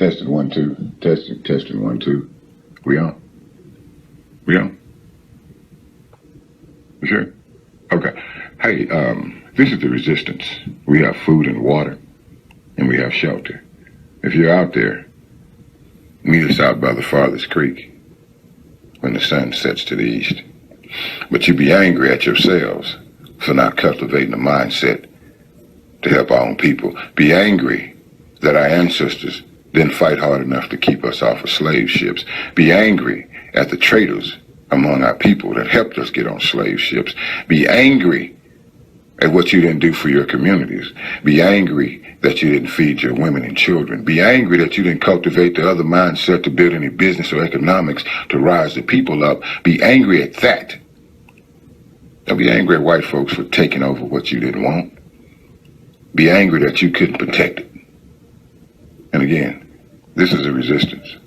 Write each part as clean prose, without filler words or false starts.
Tested 1 2. Tested 1 2. We on? We on? You sure? Okay. Hey, this is the resistance. We have food and water, and we have shelter. If you're out there, meet us out by the farthest creek when the sun sets to the east. But you be angry at yourselves for not cultivating a mindset to help our own people. Be angry that our ancestors didn't fight hard enough to keep us off of slave ships. Be angry at the traitors among our people that helped us get on slave ships. Be angry at what you didn't do for your communities. Be angry that you didn't feed your women and children. Be angry that you didn't cultivate the other mindset to build any business or economics to rise the people up. Be angry at that. Don't be angry at white folks for taking over what you didn't want. Be angry that you couldn't protect it. And again, this is a resistance.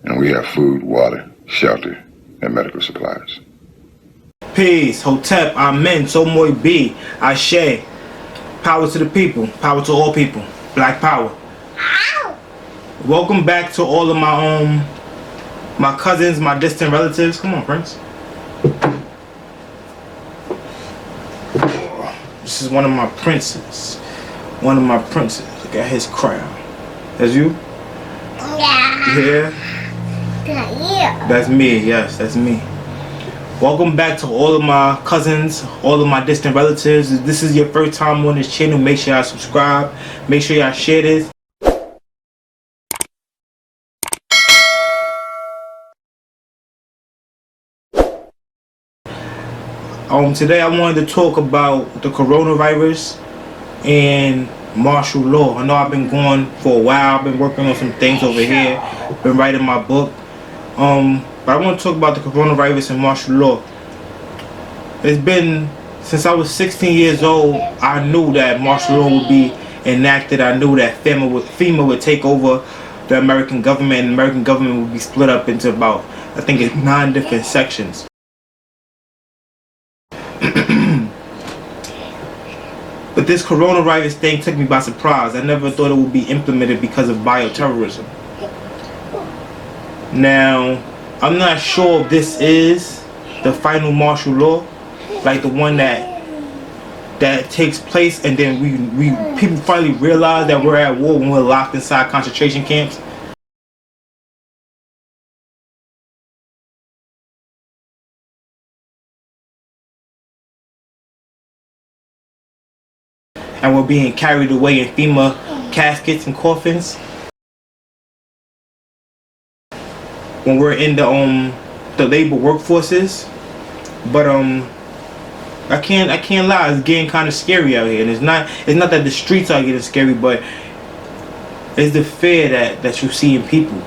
And we have food, water, shelter, and medical supplies. Peace, Hotep, Amen, Somoy B, Ashe. Power to the people, power to all people, Black power. Ow. Welcome back to all of my cousins, my distant relatives. Come on, Prince. This is one of my princes. One of my princes. Look at his crown. That's you? Yeah. Yeah. That's me, yes, that's me. Welcome back to all of my cousins, all of my distant relatives. If this is your first time on this channel, make sure y'all subscribe. Make sure y'all share this. Today I wanted to talk about the coronavirus and martial law. I know I've been gone for a while. I've been working on some things over here. Been writing my book. But I want to talk about the coronavirus and martial law. It's been since I was 16 years old. I knew that martial law would be enacted. I knew that FEMA would take over the American government, and the American government would be split up into about, I think it's 9 different sections. But this coronavirus thing took me by surprise. I never thought it would be implemented because of bioterrorism. Now, I'm not sure if this is the final martial law, like the one that takes place and then people finally realize that we're at war when we're locked inside concentration camps. And we're being carried away in FEMA caskets and coffins. When we're in the labor workforces. But I can't lie, it's getting kind of scary out here. And it's not that the streets are getting scary, but it's the fear that you see in people.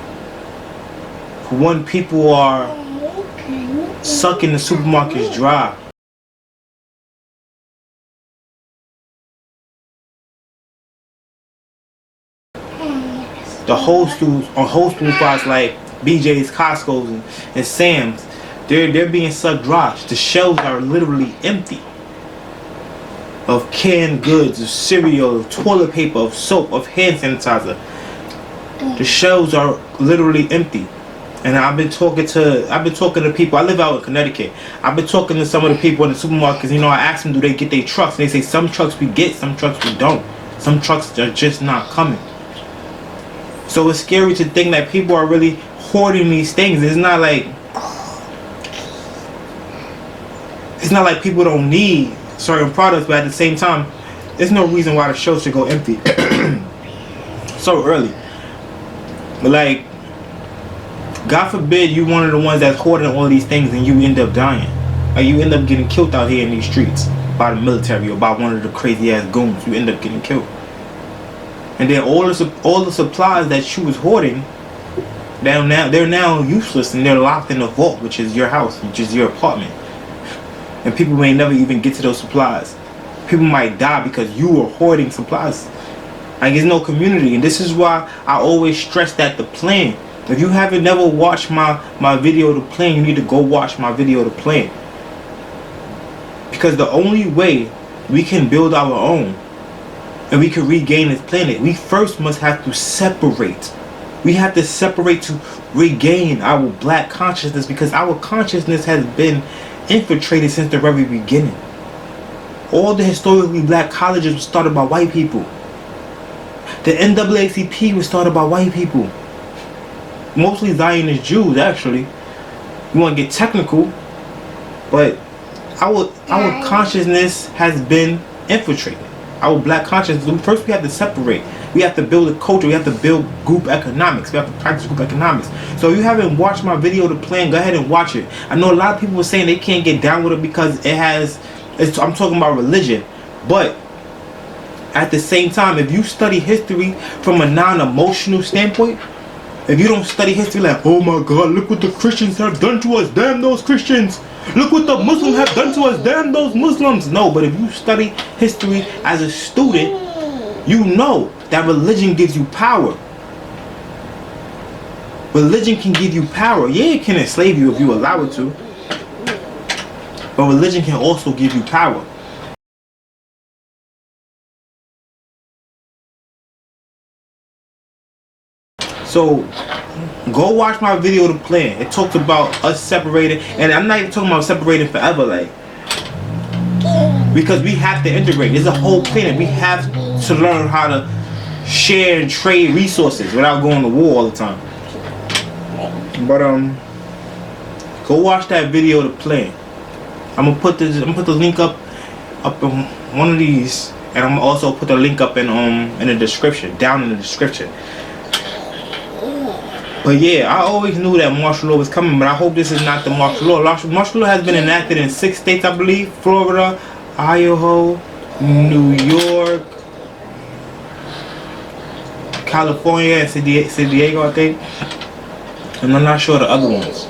For one, people are sucking the supermarkets dry. The whole school spots like BJ's, Costco's, and Sam's, they're being sucked dry. The shelves are literally empty of canned goods, of cereal, of toilet paper, of soap, of hand sanitizer. The shelves are literally empty. And I've been talking to people. I live out in Connecticut. I've been talking to some of the people in the supermarkets. You know, I asked them, do they get their trucks? And they say some trucks we get, some trucks we don't. Some trucks are just not coming. So it's scary to think that people are really hoarding these things. It's not like people don't need certain products, but at the same time, there's no reason why the shelves should go empty so early. But like, God forbid you one of the ones that's hoarding all these things and you end up dying. Like you end up getting killed out here in these streets by the military or by one of the crazy ass goons. You end up getting killed. And then all the supplies that you was hoarding, they're now useless and they're locked in a vault, which is your house, which is your apartment. And people may never even get to those supplies. People might die because you were hoarding supplies. Like, there's no community. And this is why I always stress that the plan. If you haven't never watched my video The Plan, you need to go watch my video The Plan. Because the only way we can build our own and we can regain this planet, we first must have to separate. We have to separate to regain our black consciousness, because our consciousness has been infiltrated since the very beginning. All the historically black colleges were started by white people. The NAACP was started by white people. Mostly Zionist Jews, actually. You want to get technical, but our consciousness has been infiltrated. Our black consciousness. First, we have to separate. We have to build a culture. We have to build group economics. We have to practice group economics. So if you haven't watched my video, The Plan, go ahead and watch it. I know a lot of people were saying they can't get down with it because I'm talking about religion. But at the same time, if you study history from a non-emotional standpoint, if you don't study history like, oh my God, look what the Christians have done to us, damn those Christians. Look what the Muslims have done to us, damn those Muslims. No, but if you study history as a student, you know that religion gives you power. Religion can give you power. Yeah, it can enslave you if you allow it to. But religion can also give you power. So, go watch my video, The Plan. It talks about us separating, and I'm not even talking about separating forever, like, because we have to integrate. There's a whole planet. We have to learn how to share and trade resources without going to war all the time. But go watch that video, The Plan. I'm gonna put the link up in one of these, and I'm gonna also put the link up in the description, down in the description. But yeah, I always knew that martial law was coming, but I hope this is not the martial law. Martial law has been enacted in 6 states, I believe: Florida, Idaho, New York, California, and San Diego, I think. And I'm not sure the other ones.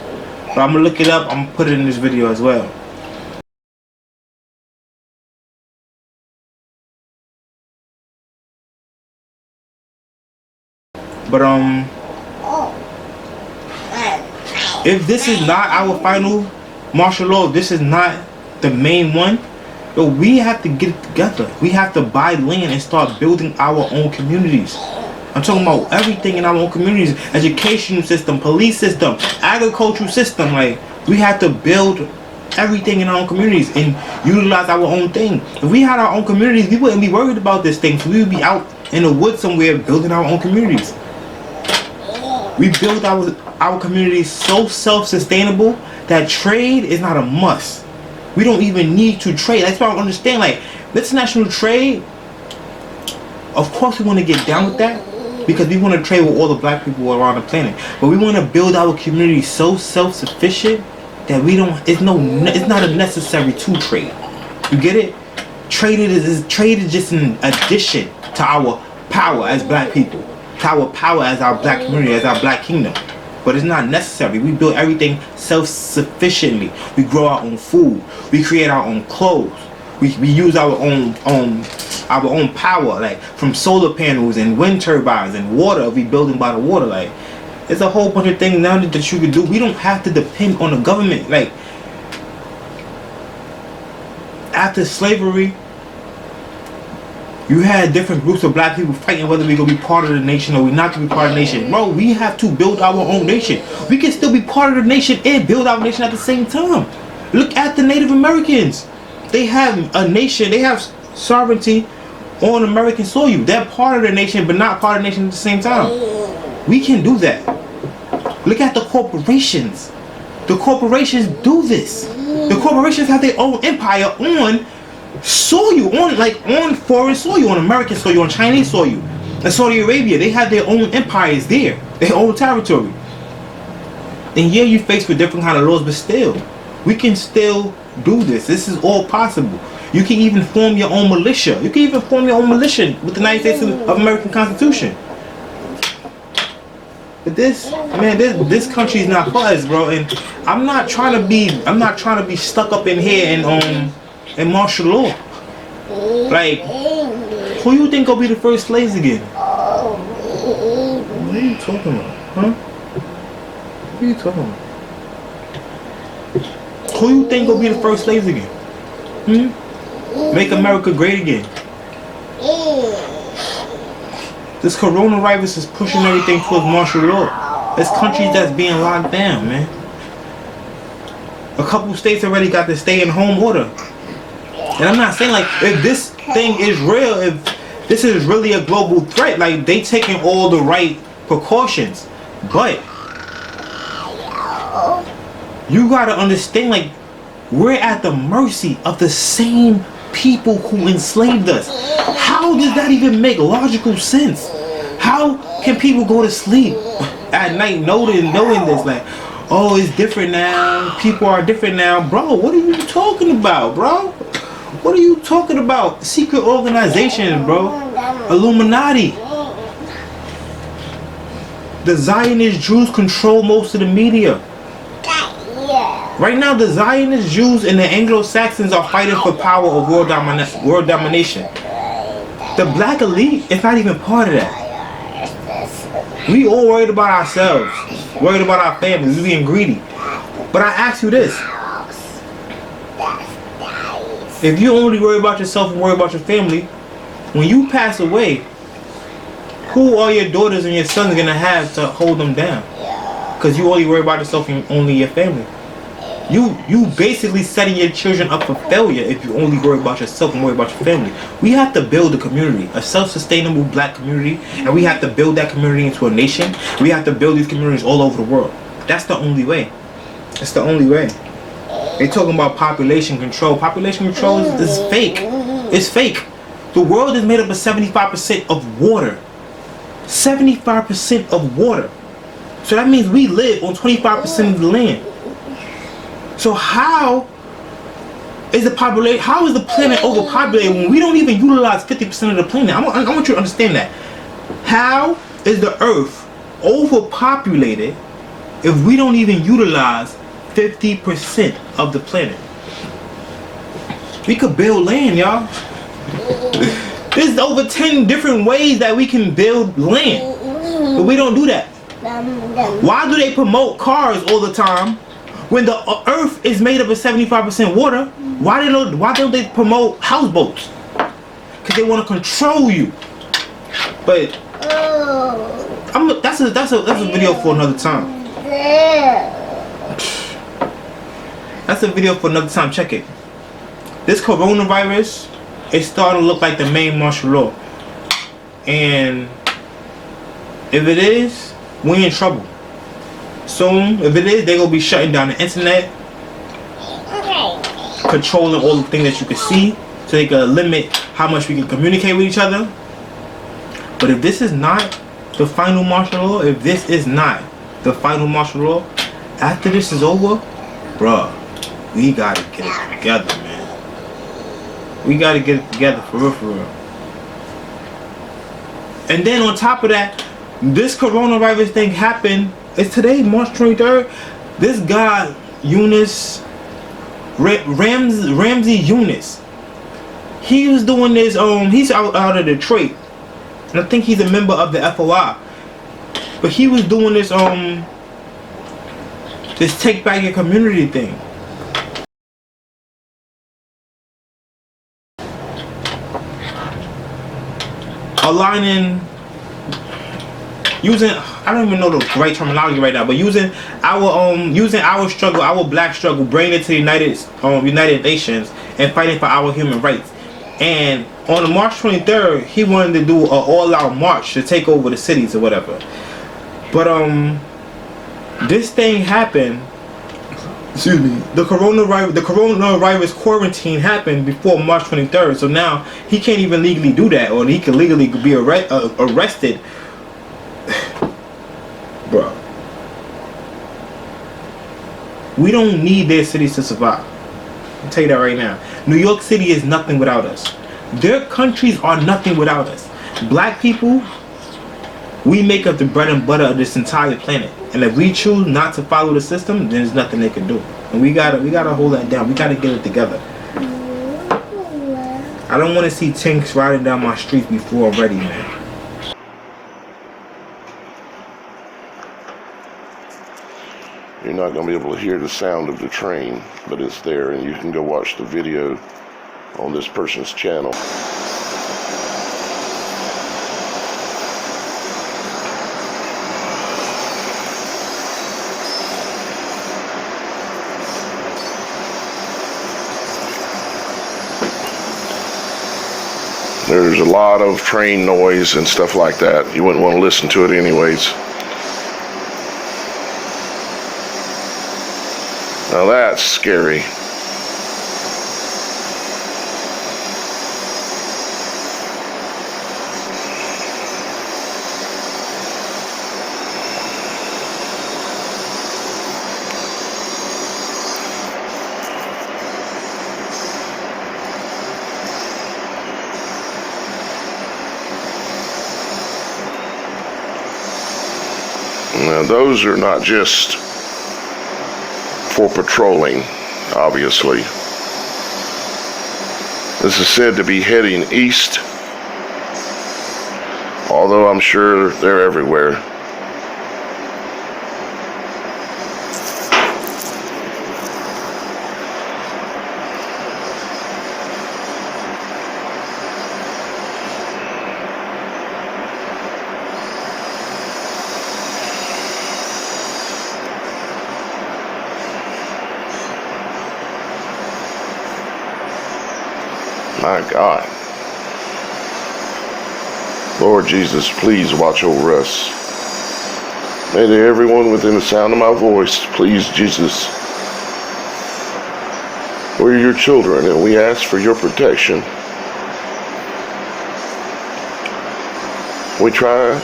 But I'm gonna look it up. I'm gonna put it in this video as well. But if this is not our final martial law, if this is not the main one, yo, we have to get it together. We have to buy land and start building our own communities. I'm talking about everything in our own communities: educational system, police system, agricultural system. Like, we have to build everything in our own communities and utilize our own thing. If we had our own communities, we wouldn't be worried about this thing. So we would be out in the woods somewhere building our own communities. We build our communities so self-sustainable that trade is not a must. We don't even need to trade. That's why I don't understand, like, international trade, of course we want to get down with that, because we want to trade with all the black people around the planet. But we want to build our community so self-sufficient that we don't, it's not necessary to trade. You get it? Trade is just an addition to our power as black people, to our power as our black community, as our black kingdom. But it's not necessary. We build everything self-sufficiently. We grow our own food. We create our own clothes. We use our own power, like from solar panels and wind turbines and water. We building by the water. Like, there's a whole bunch of things now that you can do. We don't have to depend on the government. Like, after slavery, you had different groups of black people fighting whether we gonna be part of the nation or we not gonna be part of the nation. Bro, we have to build our own nation. We can still be part of the nation and build our nation at the same time. Look at the Native Americans. They have a nation. They have sovereignty on American soil. They're part of the nation, but not part of the nation at the same time. We can do that. Look at the corporations. The corporations do this. The corporations have their own empire on soil, on foreign soil, on American soil, on Chinese soil. In Saudi Arabia, they have their own empires there, their own territory. And yeah, you faced with different kind of laws, but still, we can still do this. This is all possible. You can even form your own militia. You can even form your own militia with the United States of American Constitution. But this country is not for us, bro. And I'm not trying to be stuck up in here and martial law. Like, who you think will be the first slaves again? What are you talking about? Huh? What are you talking about? Who you think will be the first slaves again? Make America great again. This coronavirus is pushing everything towards martial law. There's countries that's being locked down, man. A couple states already got the stay-in-home order. And I'm not saying, like, if this thing is real, if this is really a global threat, like, they taking all the right precautions. But you gotta understand, like, we're at the mercy of the same people who enslaved us. How does that even make logical sense? How can people go to sleep at night knowing this, like, oh, it's different now, people are different now? Bro, what are you talking about, bro? What are you talking about? Secret organization, bro. Illuminati. The Zionist Jews control most of the media. Right now, the Zionist Jews and the Anglo-Saxons are fighting for power of world domination. The black elite is not even part of that. We all worried about ourselves, worried about our families, we being greedy. But I ask you this. If you only worry about yourself and worry about your family, when you pass away, who are your daughters and your sons gonna have to hold them down? Because you only worry about yourself and only your family. You basically setting your children up for failure if you only worry about yourself and worry about your family. We have to build a community, a self-sustainable black community, and we have to build that community into a nation. We have to build these communities all over the world. That's the only way. It's the only way. They talking about population control. Population control is fake. It's fake. The world is made up of 75% of water. 75% of water. So that means we live on 25% of the land. So how is the population? How is the planet overpopulated when we don't even utilize 50% of the planet? I want you to understand that. How is the Earth overpopulated if we don't even utilize 50% of the planet? We could build land, y'all. There's over 10 different ways that we can build land, but we don't do that. Why do they promote cars all the time when the Earth is made up of 75% water? Why don't they promote houseboats? Because they want to control you. But that's a video for another time. That's a video for another time. Check it. This coronavirus is starting to look like the main martial law, and if it is, we in trouble. Soon, if it is, they're gonna be shutting down the internet, controlling all the things that you can see, so they can limit how much we can communicate with each other. But if this is not the final martial law, if this is not the final martial law, after this is over, bruh, we gotta get it together, man. We gotta get it together for real, for real. And then on top of that, this coronavirus thing happened. It's today, March 23rd. This guy, Ramsey Eunice, he was doing this. He's out of Detroit, and I think he's a member of the FOI. But he was doing this this take back your community thing. Aligning, using, I don't even know the right terminology right now, but using our struggle, our black struggle, bringing it to the United Nations and fighting for our human rights. And on the March 23rd, he wanted to do an all-out march to take over the cities or whatever. But this thing happened. Excuse me. The coronavirus quarantine happened before March 23rd. So now he can't even legally do that, or he can legally be arrested. Bro, we don't need their cities to survive. I'll tell you that right now. New York City is nothing without us. Their countries are nothing without us. Black people, we make up the bread and butter of this entire planet. And if we choose not to follow the system, then there's nothing they can do. And we gotta hold that down. We gotta get it together. I don't want to see tanks riding down my streets before I'm ready, man. You're not going to be able to hear the sound of the train, but it's there, and you can go watch the video on this person's channel. There's a lot of train noise and stuff like that. You wouldn't want to listen to it anyways. Now that's scary. Now those are not just for patrolling, obviously. This is said to be heading east, although I'm sure they're everywhere. My God. Lord Jesus, please watch over us. May everyone within the sound of my voice, please, Jesus. We're your children and we ask for your protection. We try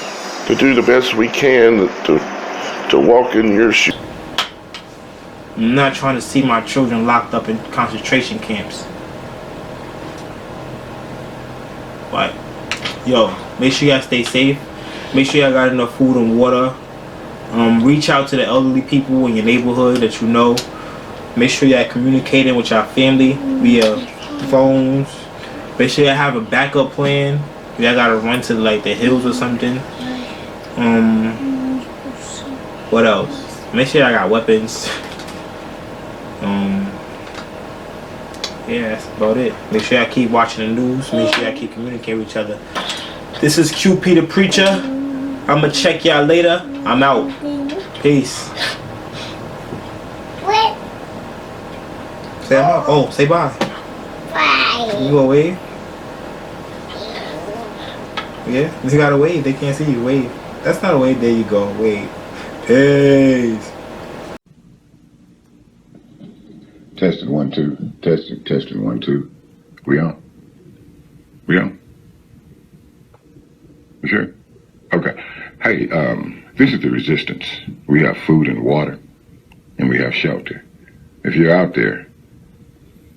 to do the best we can to walk in your shoes. I'm not trying to see my children locked up in concentration camps. But, yo, make sure y'all stay safe. Make sure y'all got enough food and water. Reach out to the elderly people in your neighborhood that you know. Make sure y'all communicating with your family via phones. Make sure y'all have a backup plan. Y'all gotta run to like the hills or something. What else? Make sure y'all got weapons. Yeah, that's about it. Make sure y'all keep watching the news. Make sure y'all keep communicating with each other. This is QP the Preacher. I'ma check y'all later. I'm out. Peace. Say I'm out. Oh, say bye. Bye. You gonna wave? Yeah? You gotta wave. They can't see you. Wave. That's not a wave. There you go. Wave. Peace. Testing 1 2. Testing 1 2. We on? We on? You sure? Okay. Hey, this is the resistance. We have food and water, and we have shelter. If you're out there,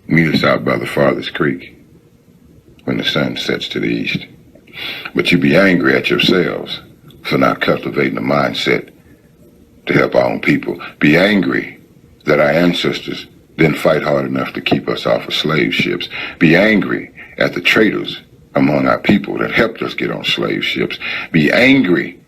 meet us out by the farthest creek when the sun sets to the east. But you be angry at yourselves for not cultivating a mindset to help our own people. Be angry that our ancestors didn't fight hard enough to keep us off of slave ships. Be angry at the traitors among our people that helped us get on slave ships. Be angry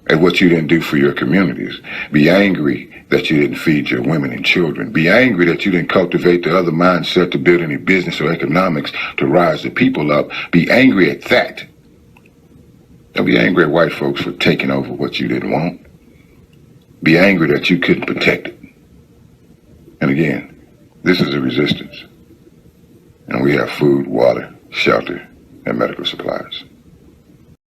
at what you didn't do for your communities. Be angry that you didn't feed your women and children. Be angry that you didn't cultivate the other mindset to build any business or economics to rise the people up. Be angry at that. Don't be angry at white folks for taking over what you didn't want. Be angry that you couldn't protect it. And again, this is a resistance. And we have food, water, shelter, and medical supplies.